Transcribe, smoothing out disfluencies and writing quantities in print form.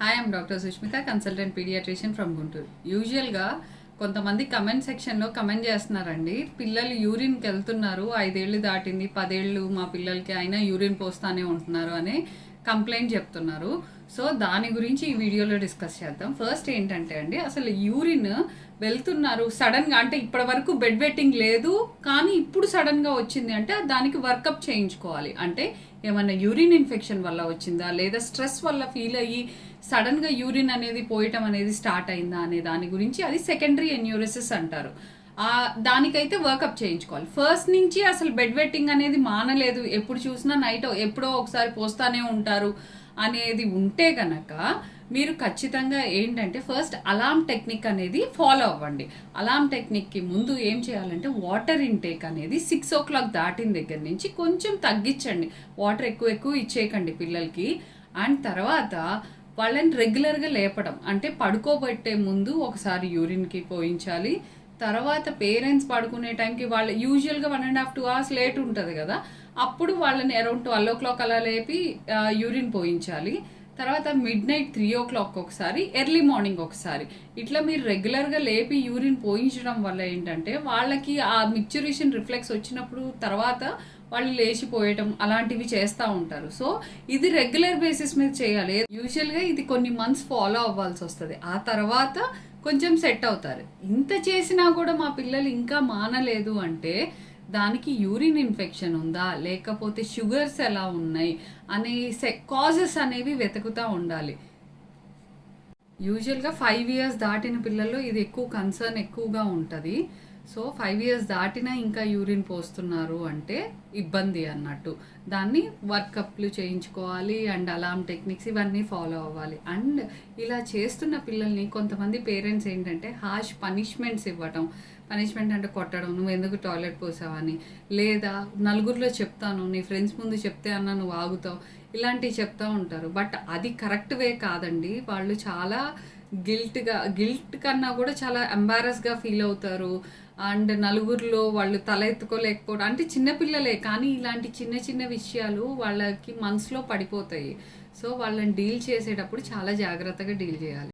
Hi I'm doctor Sushmita consultant paediatrician from Guntur. యూజువల్గా కొంతమంది comment సెక్షన్లో కమెంట్ చేస్తున్నారండి, పిల్లలు యూరిన్కి వెళ్తున్నారు, 5 ఏళ్ళు దాటింది, 10 ఏళ్ళు మా పిల్లలకి అయినా యూరిన్ పోస్తానే ఉంటున్నారు అనే కంప్లైంట్ చెప్తున్నారు. సో దాని గురించి ఈ వీడియోలో డిస్కస్ చేద్దాం. ఫస్ట్ ఏంటంటే అండి, అసలు యూరిన్ వెళ్తున్నారు సడన్గా, అంటే ఇప్పటి వరకు బెడ్ వెట్టింగ్ లేదు కానీ ఇప్పుడు సడన్గా వచ్చింది అంటే దానికి వర్కప్ చేయించుకోవాలి. అంటే ఏమన్నా యూరిన్ ఇన్ఫెక్షన్ వల్ల వచ్చిందా, లేదా స్ట్రెస్ వల్ల ఫీల్ అయ్యి సడన్గా యూరిన్ అనేది పోయటం అనేది స్టార్ట్ అయిందా అనే దాని గురించి, అది సెకండరీ ఎన్యూరిసిస్ అంటారు. దానికైతే వర్కప్ చేయించుకోవాలి. ఫస్ట్ నుంచి అసలు బెడ్ వెట్టింగ్ అనేది మానలేదు, ఎప్పుడు చూసినా నైట్ ఎప్పుడో ఒకసారి పోస్తానే ఉంటారు అనేది ఉంటే గనక మీరు ఖచ్చితంగా ఏంటంటే ఫస్ట్ అలార్మ్ టెక్నిక్ అనేది ఫాలో అవ్వండి. అలార్మ్ టెక్నిక్కి ముందు ఏం చేయాలంటే వాటర్ ఇంటేక్ అనేది 6 o'clock దాటిన దగ్గర నుంచి కొంచెం తగ్గించండి. వాటర్ ఎక్కువ ఇచ్చేయకండి పిల్లలకి. అండ్ తర్వాత వాళ్ళని రెగ్యులర్గా లేపడం, అంటే పడుకోబెట్టే ముందు ఒకసారి యూరిన్కి పోయించాలి. తర్వాత పేరెంట్స్ పడుకునే టైంకి వాళ్ళు యూజువల్గా 1.5 to 2 hours లేట్ ఉంటుంది కదా, అప్పుడు వాళ్ళని అరౌండ్ 12 o'clock అలా లేపి యూరిన్ పోయించాలి. తర్వాత midnight 3 o'clock ఒకసారి, ఎర్లీ మార్నింగ్ ఒకసారి, ఇట్లా మీరు రెగ్యులర్గా లేపి యూరిన్ పోయించడం వల్ల ఏంటంటే వాళ్ళకి ఆ మిక్చురేషన్ రిఫ్లెక్స్ వచ్చినప్పుడు తర్వాత వాళ్ళు లేచిపోయటం అలాంటివి చేస్తూ ఉంటారు. సో ఇది రెగ్యులర్ బేసిస్ మీద చేయాలి. యూజువల్గా ఇది కొన్ని మంత్స్ ఫాలో అవ్వాల్సి వస్తుంది, ఆ తర్వాత కొంచెం సెట్ అవుతారు. ఇంత చేసినా కూడా మా పిల్లలు ఇంకా మానలేదు అంటే దానికి యూరిన్ ఇన్ఫెక్షన్ ఉందా, లేకపోతే షుగర్స్ ఎలా ఉన్నాయి అనే కాజెస్ అనేవి వెతుకుతూ ఉండాలి. యూజువల్గా 5 years దాటిన పిల్లల్లో ఇది ఎక్కువ కన్సర్న్ ఎక్కువగా ఉంటుంది. సో 5 years దాటినా ఇంకా యూరిన్ పోస్తున్నారు అంటే ఇబ్బంది అన్నట్టు. దాన్ని వర్కప్లు చేయించుకోవాలి అండ్ అలార్మ్ టెక్నిక్స్ ఇవన్నీ ఫాలో అవ్వాలి. అండ్ ఇలా చేస్తున్న పిల్లల్ని కొంతమంది పేరెంట్స్ ఏంటంటే హార్ష్ పనిష్మెంట్స్ ఇవ్వటం. పనిష్మెంట్ అంటే కొట్టడం, నువ్వు ఎందుకు టాయిలెట్ పోసావని, లేదా నలుగురిలో చెప్తాను, నీ ఫ్రెండ్స్ ముందు చెప్తే అన్న నువ్వు ఆగుతావు, ఇలాంటివి చెప్తూ ఉంటారు. బట్ అది కరెక్ట్ వే కాదండి. వాళ్ళు చాలా గిల్ట్ కన్నా కూడా చాలా ఎంబారస్గా ఫీల్ అవుతారు. అండ్ నలుగురిలో వాళ్ళు తల ఎత్తుకోలేకపోవడం, అంటే చిన్నపిల్లలే కానీ ఇలాంటి చిన్న విషయాలు వాళ్ళకి మనసులో పడిపోతాయి. సో వాళ్ళని డీల్ చేసేటప్పుడు చాలా జాగ్రత్తగా డీల్ చేయాలి.